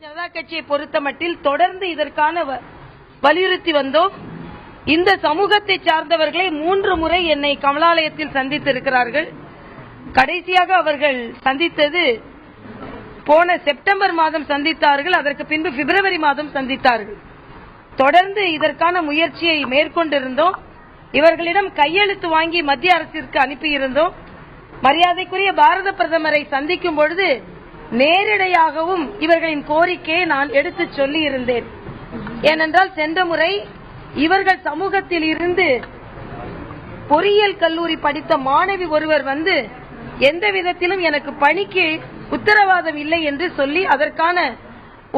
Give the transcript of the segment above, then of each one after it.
ஜனதா கட்சியை பொறுத்தமட்டில் தொடர்ந்து இதற்கான வலியுறுத்தி வந்தோம். இந்த சமூகத்தை சார்ந்தவர்களை 3 முறை என்னை கமலாலயத்தில் சந்தித்திருக்கிறார்கள். கடைசியாக அவர்கள் சந்தித்தது போன செப்டம்பர் மாதம் சந்தித்தார்கள். அதற்கு பின்பு பிப்ரவரி மாதம் சந்தித்தார்கள். தொடர்ந்து இதற்கான முயற்சியை மேற்கொண்டிருந்தோம். இவர்களிடம் கையெழுத்து வாங்கி மத்திய அரசிற்கு அனுப்பியிருந்தோம். மரியாதைக்குரிய பாரத பிரதமரை சந்திக்கும் பொழுது நேரடியாகவும் இவர்களின் கோரிக்கையை நான் எடுத்து சொல்லி இருந்தேன். ஏனென்றால் சென்ற முறை இவர்கள் சமூகத்தில் இருந்து பொறியியல் கல்லூரி படித்த மாணவி ஒருவர் வந்து எந்த விதத்திலும் எனக்கு பணிக்கு உத்தரவாதம் இல்லை என்று சொல்லி அதற்கான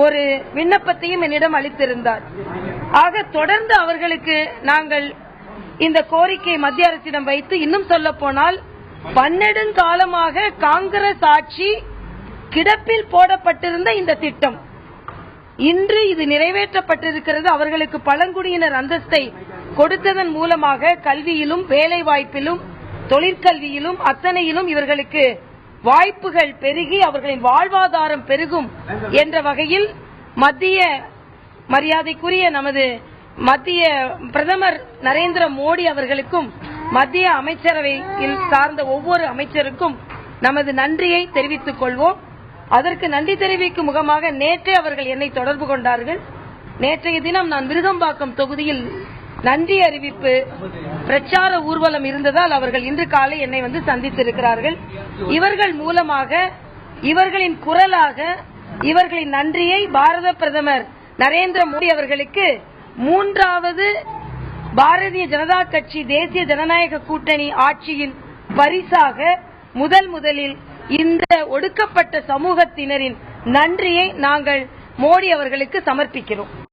ஒரு விண்ணப்பத்தையும் என்னிடம் அளித்திருந்தார். ஆக தொடர்ந்து அவர்களுக்கு நாங்கள் இந்த கோரிக்கை மத்திய அரசிடம் வைத்து, இன்னும் சொல்ல போனால் 12 காலமாக காங்கிரஸ் ஆட்சி கிடப்பில் போடப்பட்டிருந்த இந்த திட்டம் இன்று இது நிறைவேற்றப்பட்டிருக்கிறது. அவர்களுக்கு பழங்குடியினர் அந்தஸ்தை கொடுத்ததன் மூலமாக கல்வியிலும் வேலைவாய்ப்பிலும் தொழிற்கல்வியிலும் அத்தனையிலும் இவர்களுக்கு வாய்ப்புகள் பெருகி அவர்களின் வாழ்வாதாரம் பெருகும் என்ற வகையில் மத்திய மரியாதைக்குரிய நமது மத்திய பிரதமர் நரேந்திர மோடி அவர்களுக்கும் மத்திய அமைச்சரவையில் சார்ந்த ஒவ்வொரு அமைச்சருக்கும் நமது நன்றியை தெரிவித்துக் கொள்வோம். அதற்கு நன்றி தெரிவிக்கும் முகமாக நேற்றே அவர்கள் என்னை தொடர்பு கொண்டார்கள். நேற்றைய தினம் நான் விருகம்பாக்கம் தொகுதியில் நன்றி அறிவிப்பு பிரச்சார ஊர்வலம் இருந்ததால் அவர்கள் இன்று காலை என்னை வந்து சந்தித்திருக்கிறார்கள். இவர்கள் மூலமாக இவர்களின் குரலாக இவர்களின் நன்றியை பாரத பிரதமர் நரேந்திர மோடி அவர்களுக்கு 3வது பாரதிய ஜனதா கட்சி தேசிய ஜனநாயக கூட்டணி ஆட்சியின் பரிசாக முதலில் இந்த ஒடுக்கப்பட்ட சமூகத்தினரின் நன்றியை நாங்கள் மோடி அவர்களுக்கு சமர்ப்பிக்கிறோம்.